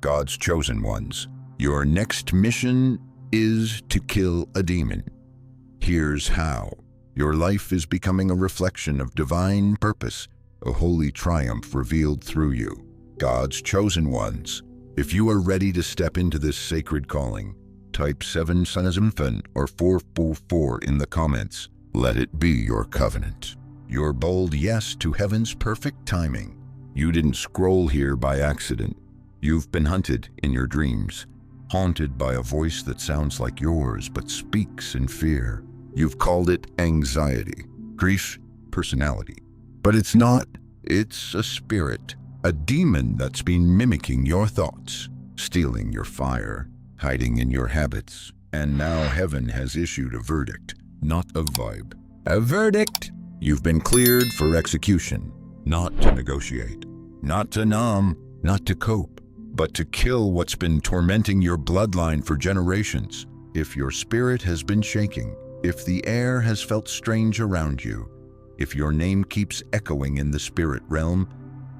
God's chosen ones. Your next mission is to kill a demon. Here's how. Your life is becoming a reflection of divine purpose, a holy triumph revealed through you. God's chosen ones. If you are ready to step into this sacred calling, type 777 or 444 in the comments. Let it be your covenant. Your bold yes to heaven's perfect timing. You didn't scroll here by accident. You've been hunted in your dreams, haunted by a voice that sounds like yours but speaks in fear. You've called it anxiety, grief, personality. But it's not. It's a spirit, a demon that's been mimicking your thoughts, stealing your fire, hiding in your habits. And now heaven has issued a verdict, not a vibe. A verdict! You've been cleared for execution, not to negotiate, not to numb, not to cope, but to kill what's been tormenting your bloodline for generations. If your spirit has been shaking, if the air has felt strange around you, if your name keeps echoing in the spirit realm,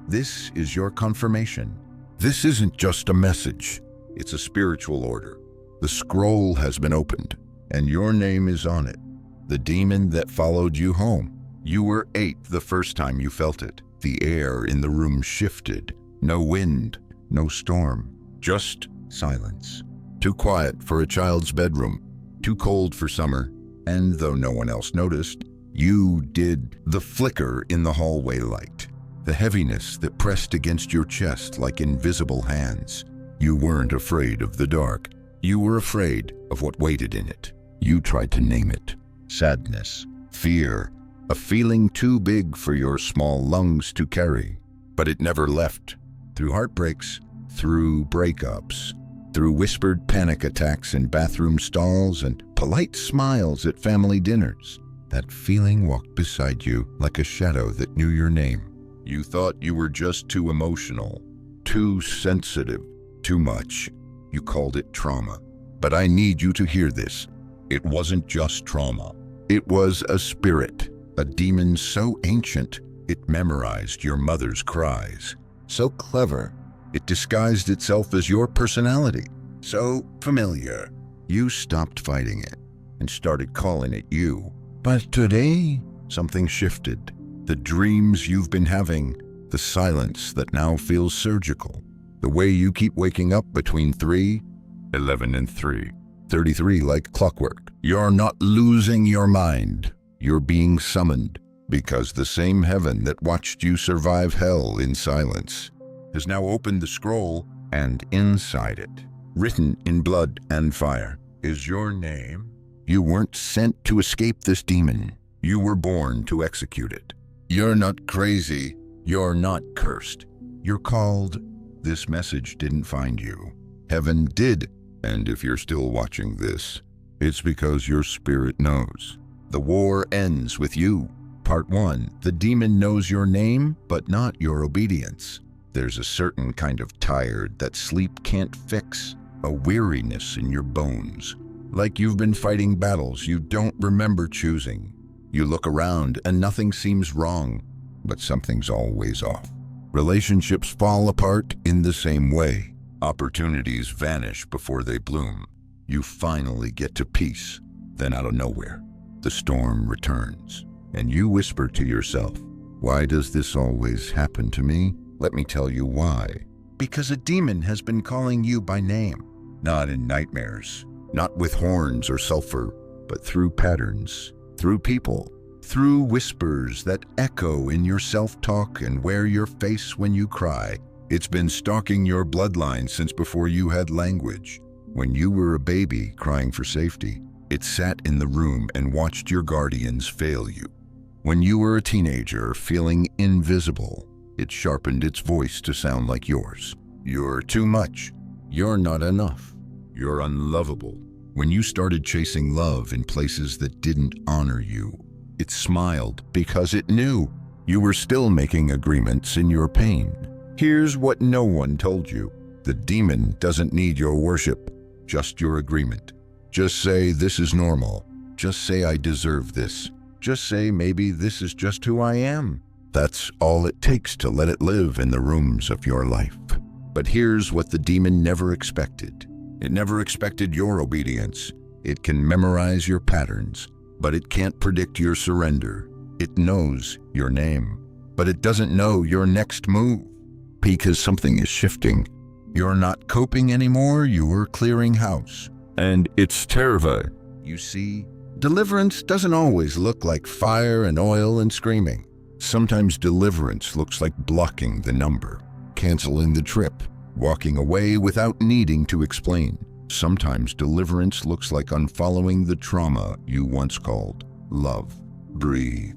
this is your confirmation. This isn't just a message, it's a spiritual order. The scroll has been opened, and your name is on it. The demon that followed you home. You were 8 the first time you felt it. The air in the room shifted. No wind, no storm, just silence. Too quiet for a child's bedroom, too cold for summer, and though no one else noticed, you did. The flicker in the hallway light, the heaviness that pressed against your chest like invisible hands. You weren't afraid of the dark. You were afraid of what waited in it. You tried to name it. Sadness, fear, a feeling too big for your small lungs to carry. But it never left. Through heartbreaks, through breakups, through whispered panic attacks in bathroom stalls and polite smiles at family dinners, that feeling walked beside you like a shadow that knew your name. You thought you were just too emotional, too sensitive, too much. You called it trauma. But I need you to hear this. It wasn't just trauma. It was a spirit, a demon so ancient it memorized your mother's cries. So clever, it disguised itself as your personality. So familiar, you stopped fighting it and started calling it you. But today, something shifted. The dreams you've been having, the silence that now feels surgical, the way you keep waking up between 3:11 and 3:33 like clockwork. You're not losing your mind. You're being summoned because the same heaven that watched you survive hell in silence has now opened the scroll, and inside it, written in blood and fire, is your name. You weren't sent to escape this demon. You were born to execute it. You're not crazy. You're not cursed. You're called. This message didn't find you. Heaven did. And if you're still watching this, it's because your spirit knows. The war ends with you. Part 1. The demon knows your name, but not your obedience. There's a certain kind of tired that sleep can't fix, a weariness in your bones, like you've been fighting battles you don't remember choosing. You look around and nothing seems wrong, but something's always off. Relationships fall apart in the same way. Opportunities vanish before they bloom. You finally get to peace. Then out of nowhere, the storm returns, and you whisper to yourself, "Why does this always happen to me?" Let me tell you why. Because a demon has been calling you by name, not in nightmares, not with horns or sulfur, but through patterns, through people, through whispers that echo in your self-talk and wear your face when you cry. It's been stalking your bloodline since before you had language. When you were a baby crying for safety, it sat in the room and watched your guardians fail you. When you were a teenager feeling invisible, it sharpened its voice to sound like yours. You're too much. You're not enough. You're unlovable. When you started chasing love in places that didn't honor you, it smiled because it knew you were still making agreements in your pain. Here's what no one told you. The demon doesn't need your worship, just your agreement. Just say, "This is normal." Just say, "I deserve this." Just say, "Maybe this is just who I am." That's all it takes to let it live in the rooms of your life. But here's what the demon never expected. It never expected your obedience. It can memorize your patterns, but it can't predict your surrender. It knows your name, but it doesn't know your next move. Because something is shifting. You're not coping anymore, you're clearing house. And it's terrifying. You see, deliverance doesn't always look like fire and oil and screaming. Sometimes deliverance looks like blocking the number, canceling the trip, walking away without needing to explain. Sometimes deliverance looks like unfollowing the trauma you once called love. Breathe.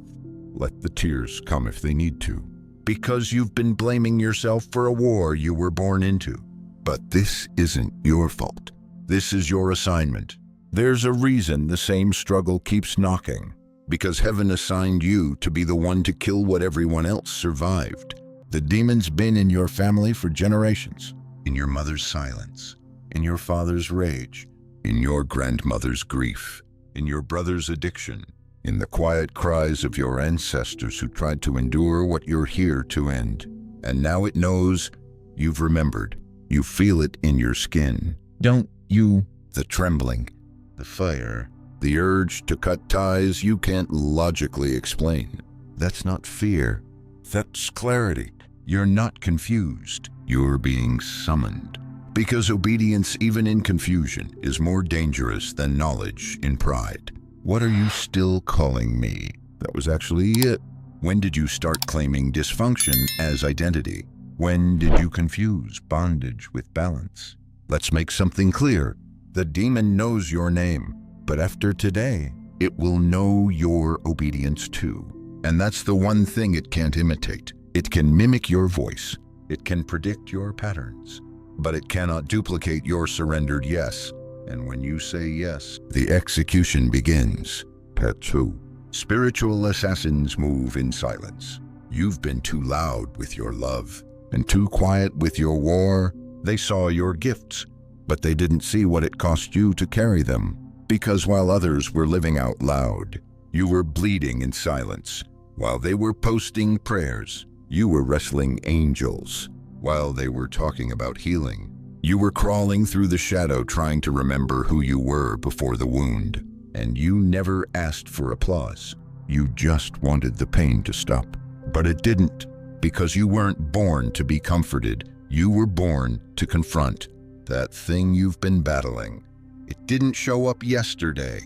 Let the tears come if they need to. Because you've been blaming yourself for a war you were born into. But this isn't your fault. This is your assignment. There's a reason the same struggle keeps knocking. Because heaven assigned you to be the one to kill what everyone else survived. The demon's been in your family for generations. In your mother's silence. In your father's rage. In your grandmother's grief. In your brother's addiction. In the quiet cries of your ancestors who tried to endure what you're here to end. And now it knows you've remembered. You feel it in your skin. Don't you? The trembling, the fire, the urge to cut ties you can't logically explain. That's not fear. That's clarity. You're not confused. You're being summoned. Because obedience, even in confusion, is more dangerous than knowledge in pride. What are you still calling me? That was actually it. When did you start claiming dysfunction as identity? When did you confuse bondage with balance? Let's make something clear. The demon knows your name, but after today, it will know your obedience too. And that's the one thing it can't imitate. It can mimic your voice. It can predict your patterns, but it cannot duplicate your surrendered yes. And when you say yes, the execution begins. Part 2. Spiritual assassins move in silence. You've been too loud with your love and too quiet with your war. They saw your gifts, but they didn't see what it cost you to carry them. Because while others were living out loud, you were bleeding in silence. While they were posting prayers, you were wrestling angels. While they were talking about healing, you were crawling through the shadow trying to remember who you were before the wound. And you never asked for applause. You just wanted the pain to stop. But it didn't, because you weren't born to be comforted. You were born to confront that thing you've been battling. It didn't show up yesterday.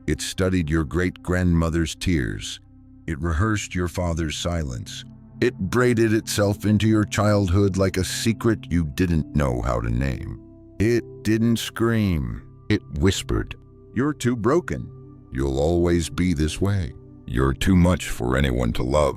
It studied your great-grandmother's tears. It rehearsed your father's silence. It braided itself into your childhood like a secret you didn't know how to name. It didn't scream. It whispered. You're too broken. You'll always be this way. You're too much for anyone to love.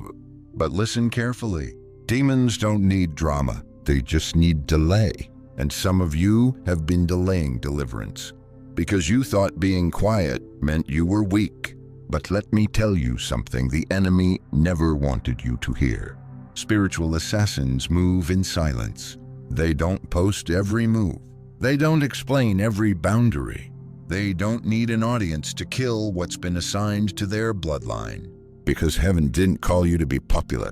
But listen carefully. Demons don't need drama. They just need delay. And some of you have been delaying deliverance because you thought being quiet meant you were weak. But let me tell you something the enemy never wanted you to hear. Spiritual assassins move in silence. They don't post every move. They don't explain every boundary. They don't need an audience to kill what's been assigned to their bloodline. Because heaven didn't call you to be popular.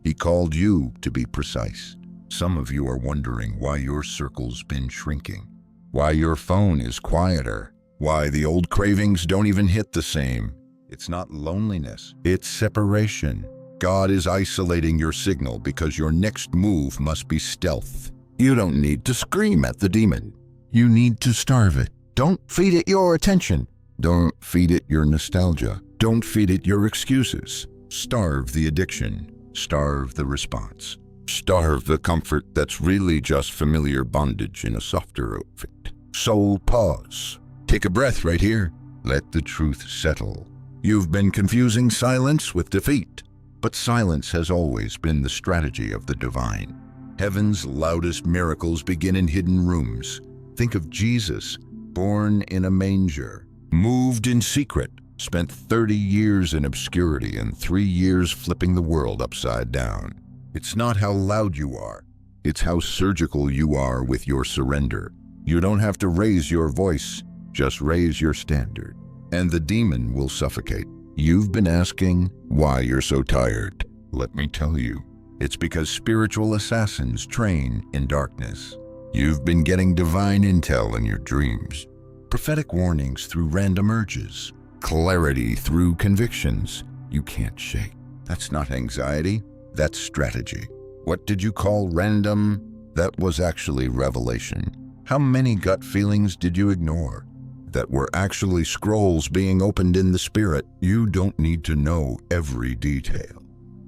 He called you to be precise. Some of you are wondering why your circle's been shrinking, why your phone is quieter, why the old cravings don't even hit the same. It's not loneliness, it's separation. God is isolating your signal because your next move must be stealth. You don't need to scream at the demon. You need to starve it. Don't feed it your attention. Don't feed it your nostalgia. Don't feed it your excuses. Starve the addiction. Starve the response. Starve the comfort that's really just familiar bondage in a softer outfit. So pause. Take a breath right here. Let the truth settle. You've been confusing silence with defeat, but silence has always been the strategy of the divine. Heaven's loudest miracles begin in hidden rooms. Think of Jesus, born in a manger, moved in secret, spent 30 years in obscurity and 3 years flipping the world upside down. It's not how loud you are, it's how surgical you are with your surrender. You don't have to raise your voice, just raise your standard. And the demon will suffocate. You've been asking why you're so tired. Let me tell you, It's because spiritual assassins train in darkness. You've been getting divine intel in your dreams, prophetic warnings through random urges, clarity through convictions you can't shake. That's not anxiety, that's strategy. What did you call random? That was actually revelation. How many gut feelings did you ignore that were actually scrolls being opened in the spirit? You don't need to know every detail.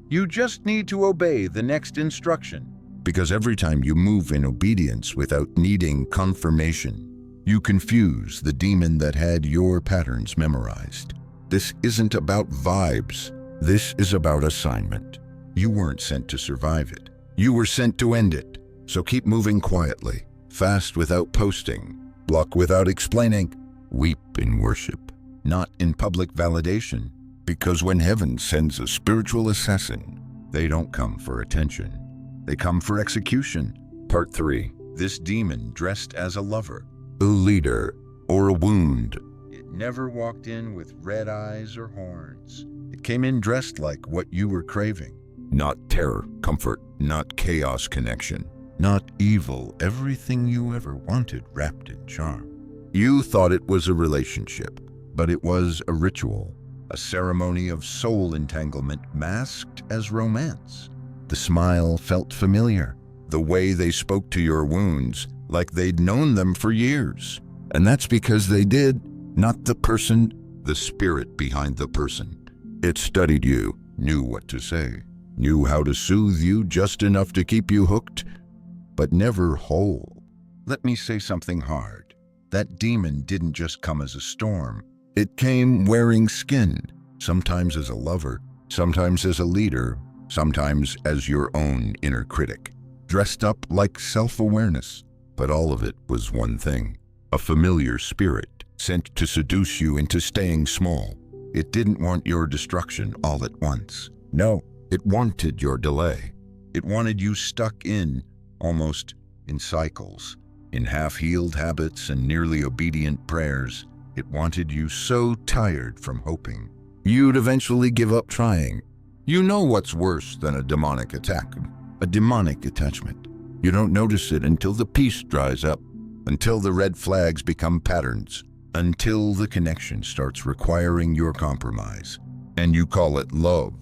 You just need to obey the next instruction. Because every time you move in obedience without needing confirmation, you confuse the demon that had your patterns memorized. This isn't about vibes. This is about assignment. You weren't sent to survive it. You were sent to end it. So keep moving quietly, fast without posting, block without explaining, weep in worship, not in public validation. Because when heaven sends a spiritual assassin, they don't come for attention. They come for execution. Part 3. This demon dressed as a lover, a leader, or a wound. It never walked in with red eyes or horns. It came in dressed like what you were craving. Not terror, comfort, not chaos, connection. Not evil, everything you ever wanted wrapped in charm. You thought it was a relationship, but it was a ritual, a ceremony of soul entanglement masked as romance. The smile felt familiar, the way they spoke to your wounds, like they'd known them for years. And that's because they did, not the person, the spirit behind the person. It studied you, knew what to say, knew how to soothe you just enough to keep you hooked, but never whole. Let me say something hard. That demon didn't just come as a storm. It came wearing skin, sometimes as a lover, sometimes as a leader, sometimes as your own inner critic, dressed up like self-awareness. But all of it was one thing, a familiar spirit sent to seduce you into staying small. It didn't want your destruction all at once. No, it wanted your delay. It wanted you stuck in, almost in cycles, in half-healed habits and nearly obedient prayers. It wanted you so tired from hoping you'd eventually give up trying. You know what's worse than a demonic attack? A demonic attachment. You don't notice it until the peace dries up, until the red flags become patterns, until the connection starts requiring your compromise. And you call it love.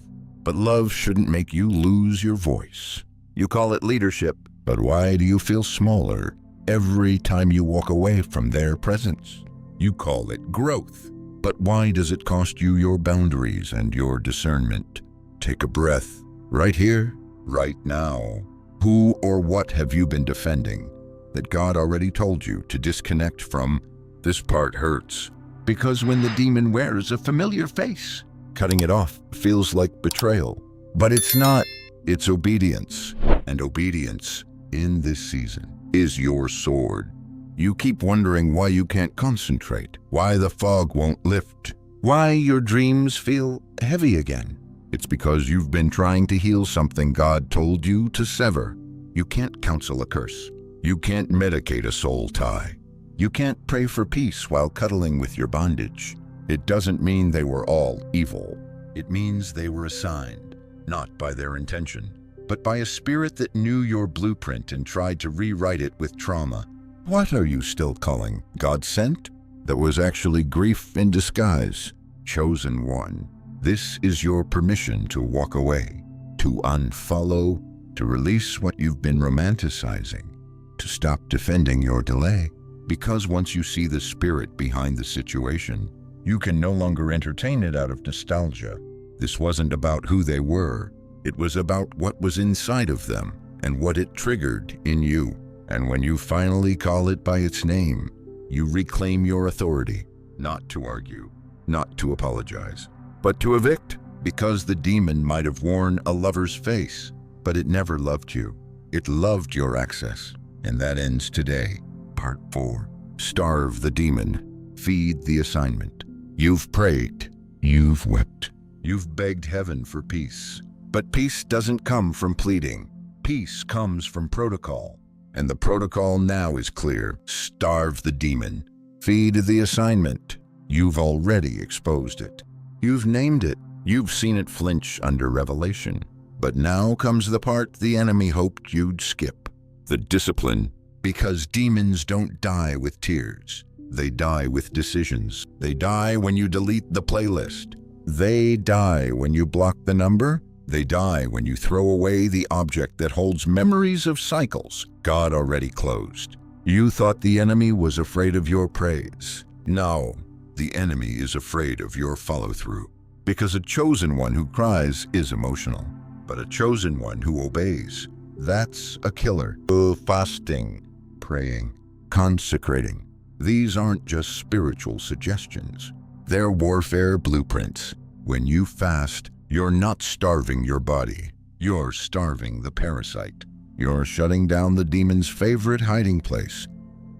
But love shouldn't make you lose your voice. You call it leadership. But why do you feel smaller every time you walk away from their presence? You call it growth. But why does it cost you your boundaries and your discernment? Take a breath. Right here, right now. Who or what have you been defending that God already told you to disconnect from? This part hurts. Because when the demon wears a familiar face, cutting it off feels like betrayal. But it's not. It's obedience. And obedience in this season is your sword. You keep wondering why you can't concentrate, why the fog won't lift, why your dreams feel heavy again. It's because you've been trying to heal something God told you to sever. You can't counsel a curse. You can't medicate a soul tie. You can't pray for peace while cuddling with your bondage. It doesn't mean they were all evil. It means they were assigned, not by their intention, but by a spirit that knew your blueprint and tried to rewrite it with trauma. What are you still calling God sent? That was actually grief in disguise. Chosen one. This is your permission to walk away, to unfollow, to release what you've been romanticizing, to stop defending your delay. Because once you see the spirit behind the situation, you can no longer entertain it out of nostalgia. This wasn't about who they were. It was about what was inside of them and what it triggered in you. And when you finally call it by its name, you reclaim your authority, not to argue, not to apologize, but to evict. Because the demon might have worn a lover's face, but it never loved you. It loved your access. And that ends today. Part 4. Starve the demon. Feed the assignment. You've prayed. You've wept. You've begged heaven for peace. But peace doesn't come from pleading. Peace comes from protocol. And the protocol now is clear. Starve the demon. Feed the assignment. You've already exposed it. You've named it. You've seen it flinch under revelation. But now comes the part the enemy hoped you'd skip. The discipline. Because demons don't die with tears. They die with decisions. They die when you delete the playlist. They die when you block the number. They die when you throw away the object that holds memories of cycles God already closed. You thought the enemy was afraid of your praise. No, the enemy is afraid of your follow-through. Because a chosen one who cries is emotional, but a chosen one who obeys, that's a killer. Fasting, praying, consecrating. These aren't just spiritual suggestions. They're warfare blueprints. When you fast, you're not starving your body. You're starving the parasite. You're shutting down the demon's favorite hiding place,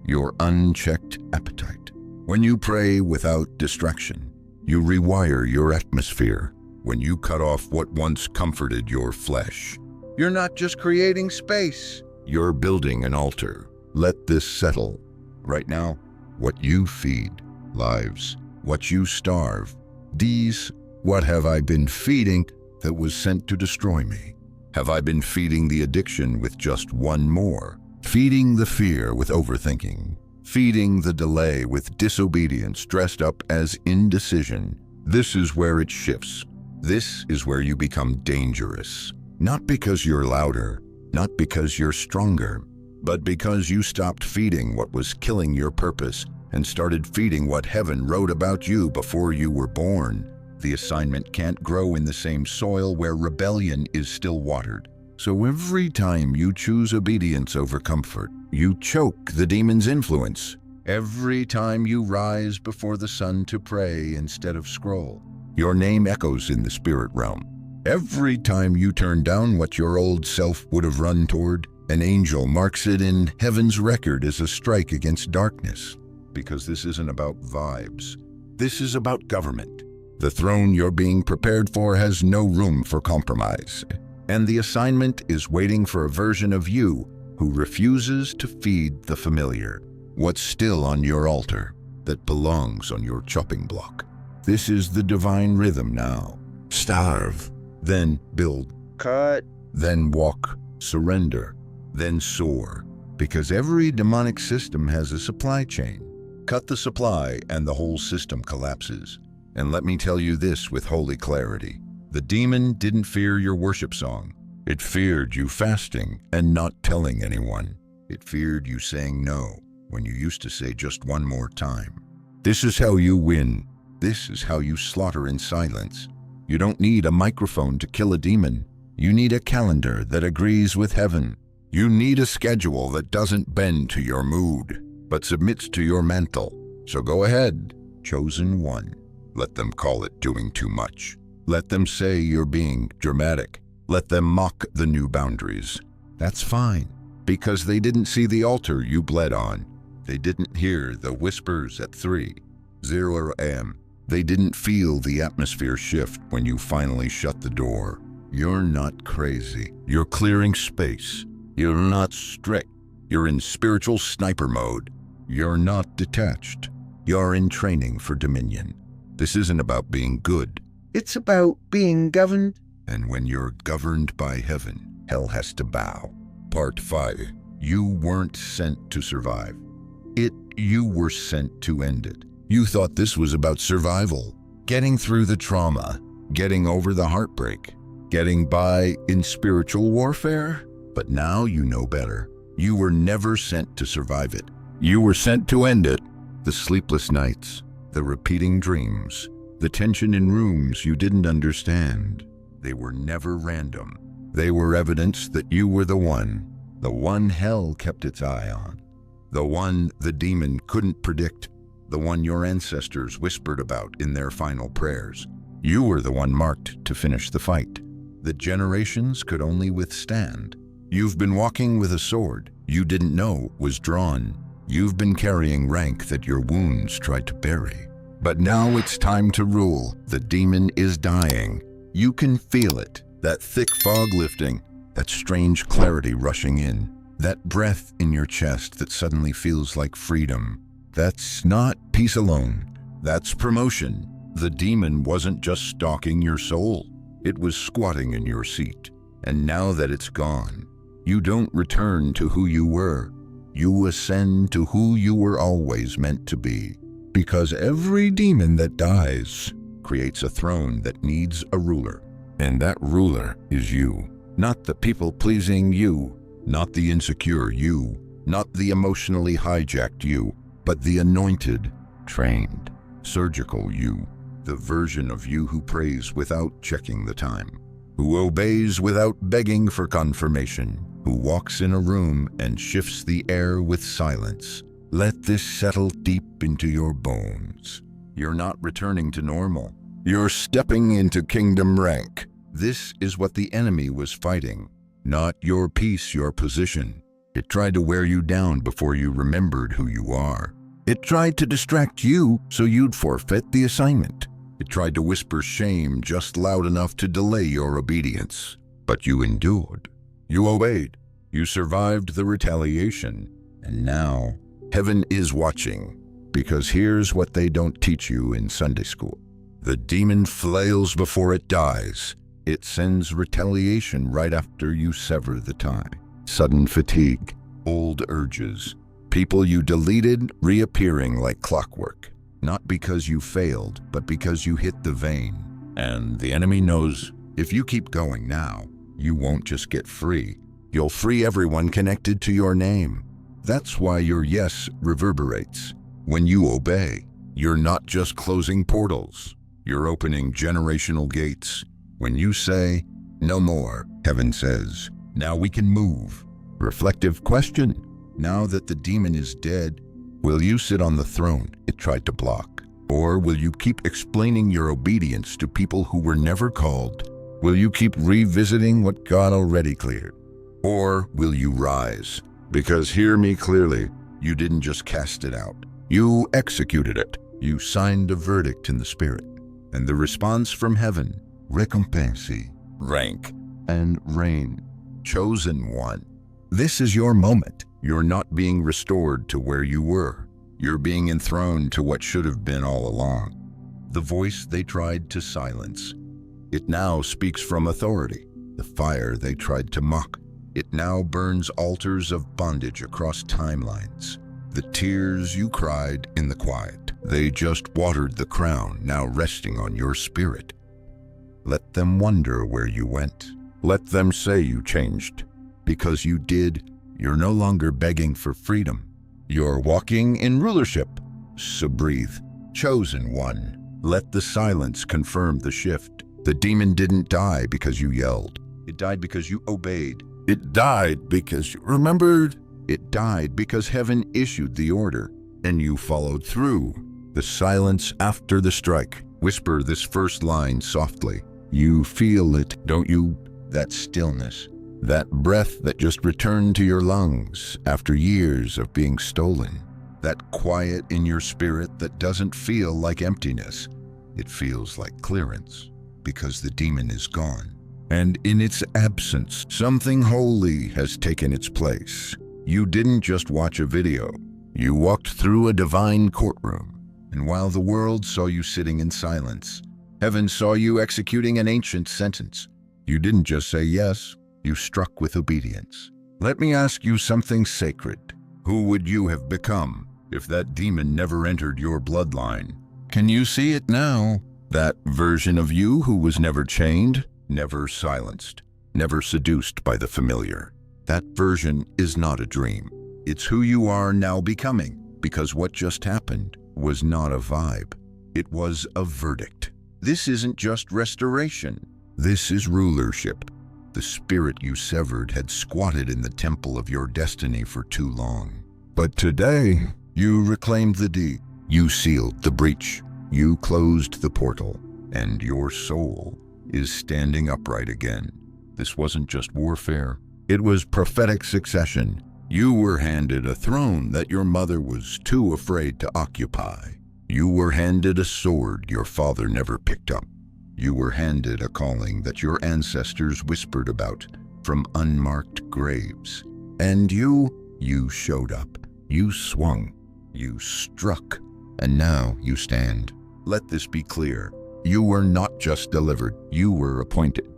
your unchecked appetite. When you pray without distraction, you rewire your atmosphere. When you cut off what once comforted your flesh, you're not just creating space, you're building an altar. Let this settle. Right now, what you feed, lives, what you starve. These, what have I been feeding that was sent to destroy me? Have I been feeding the addiction with just one more? Feeding the fear with overthinking? Feeding the delay with disobedience dressed up as indecision? This is where it shifts. This is where you become dangerous. Not because you're louder, not because you're stronger, but because you stopped feeding what was killing your purpose and started feeding what heaven wrote about you before you were born. The assignment can't grow in the same soil where rebellion is still watered. So every time you choose obedience over comfort, you choke the demon's influence. Every time you rise before the sun to pray instead of scroll, your name echoes in the spirit realm. Every time you turn down what your old self would have run toward, an angel marks it in heaven's record as a strike against darkness. Because this isn't about vibes. This is about government. The throne you're being prepared for has no room for compromise. And the assignment is waiting for a version of you who refuses to feed the familiar. What's still on your altar that belongs on your chopping block. This is the divine rhythm now. Starve, then build. Cut, then walk. Surrender, then soar. Because every demonic system has a supply chain. Cut the supply and the whole system collapses. And let me tell you this with holy clarity. The demon didn't fear your worship song. It feared you fasting and not telling anyone. It feared you saying no when you used to say just one more time. This is how you win. This is how you slaughter in silence. You don't need a microphone to kill a demon. You need a calendar that agrees with heaven. You need a schedule that doesn't bend to your mood, but submits to your mantle. So go ahead, chosen one. Let them call it doing too much. Let them say you're being dramatic. Let them mock the new boundaries. That's fine, because they didn't see the altar you bled on. They didn't hear the whispers at 3:00 a.m. They didn't feel the atmosphere shift when you finally shut the door. You're not crazy. You're clearing space. You're not strict. You're in spiritual sniper mode. You're not detached. You're in training for dominion. This isn't about being good. It's about being governed. And when you're governed by heaven, hell has to bow. Part 5. You weren't sent to survive. You were sent to end it. You thought this was about survival, getting through the trauma, getting over the heartbreak, getting by in spiritual warfare. But now you know better. You were never sent to survive it. You were sent to end it. The sleepless nights, the repeating dreams, the tension in rooms you didn't understand. They were never random. They were evidence that you were the one hell kept its eye on, the one the demon couldn't predict, the one your ancestors whispered about in their final prayers. You were the one marked to finish the fight that generations could only withstand. You've been walking with a sword you didn't know was drawn. You've been carrying rank that your wounds tried to bury. But now it's time to rule. The demon is dying. You can feel it, that thick fog lifting, that strange clarity rushing in, that breath in your chest that suddenly feels like freedom. That's not peace alone. That's promotion. The demon wasn't just stalking your soul. It was squatting in your seat. And now that it's gone, you don't return to who you were. You ascend to who you were always meant to be. Because every demon that dies creates a throne that needs a ruler. And that ruler is you. Not the people-pleasing you, not the insecure you, not the emotionally hijacked you, but the anointed, trained, surgical you. The version of you who prays without checking the time, who obeys without begging for confirmation, who walks in a room and shifts the air with silence. Let this settle deep into your bones. You're not returning to normal. You're stepping into kingdom rank. This is what the enemy was fighting. Not your peace, your position. It tried to wear you down before you remembered who you are. It tried to distract you so you'd forfeit the assignment. It tried to whisper shame just loud enough to delay your obedience. But you endured. You obeyed. You survived the retaliation. And now, heaven is watching. Because here's what they don't teach you in Sunday school. The demon flails before it dies. It sends retaliation right after you sever the tie. Sudden fatigue, old urges, people you deleted reappearing like clockwork. Not because you failed, but because you hit the vein. And the enemy knows if you keep going now, you won't just get free. You'll free everyone connected to your name. That's why your yes reverberates. When you obey, you're not just closing portals. You're opening generational gates. When you say, no more, heaven says, now we can move. Reflective question. Now that the demon is dead, will you sit on the throne it tried to block? Or will you keep explaining your obedience to people who were never called? Will you keep revisiting what God already cleared? Or will you rise? Because hear me clearly, you didn't just cast it out. You executed it. You signed a verdict in the spirit. And the response from heaven, recompense, rank, and reign. Chosen one. This is your moment. You're not being restored to where you were. You're being enthroned to what should have been all along. The voice they tried to silence. It now speaks from authority. The fire they tried to mock. It now burns altars of bondage across timelines. The tears you cried in the quiet. They just watered the crown now resting on your spirit. Let them wonder where you went. Let them say you changed. Because you did, you're no longer begging for freedom. You're walking in rulership. So breathe. Chosen one. Let the silence confirm the shift. The demon didn't die because you yelled. It died because you obeyed. It died because you remembered. It died because heaven issued the order, and you followed through. The silence after the strike. Whisper this first line softly. You feel it, don't you? That stillness. That breath that just returned to your lungs after years of being stolen. That quiet in your spirit that doesn't feel like emptiness. It feels like clearance, because the demon is gone. And in its absence, something holy has taken its place. You didn't just watch a video. You walked through a divine courtroom. And while the world saw you sitting in silence, heaven saw you executing an ancient sentence. You didn't just say yes, you struck with obedience. Let me ask you something sacred. Who would you have become if that demon never entered your bloodline? Can you see it now? That version of you who was never chained, never silenced, never seduced by the familiar. That version is not a dream. It's who you are now becoming, because what just happened was not a vibe. It was a verdict. This isn't just restoration. This is rulership. The spirit you severed had squatted in the temple of your destiny for too long. But today, you reclaimed the deed. You sealed the breach. You closed the portal. And your soul is standing upright again. This wasn't just warfare. It was prophetic succession. You were handed a throne that your mother was too afraid to occupy. You were handed a sword your father never picked up. You were handed a calling that your ancestors whispered about from unmarked graves. And you showed up. You swung. You struck. And now you stand. Let this be clear. You were not just delivered. You were appointed.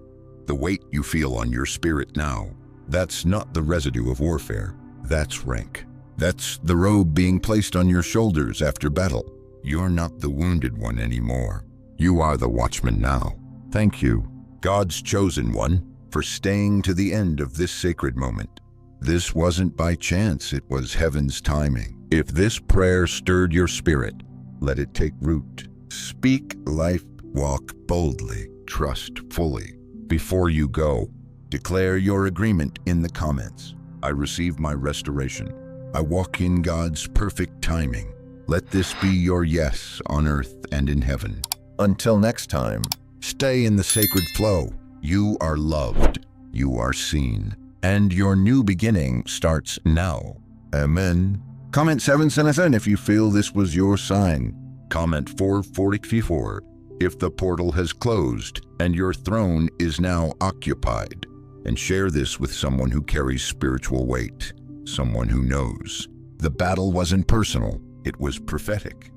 The weight you feel on your spirit now, that's not the residue of warfare. That's rank. That's the robe being placed on your shoulders after battle. You're not the wounded one anymore. You are the watchman now. Thank you, God's chosen one, for staying to the end of this sacred moment. This wasn't by chance, it was heaven's timing. If this prayer stirred your spirit, let it take root. Speak life, walk boldly, trust fully. Before you go, declare your agreement in the comments. I receive my restoration. I walk in God's perfect timing. Let this be your yes on earth and in heaven. Until next time, stay in the sacred flow. You are loved, you are seen, and your new beginning starts now. Amen. Comment 777 if you feel this was your sign. Comment 444 if the portal has closed and your throne is now occupied. And share this with someone who carries spiritual weight, someone who knows. The battle wasn't personal, it was prophetic.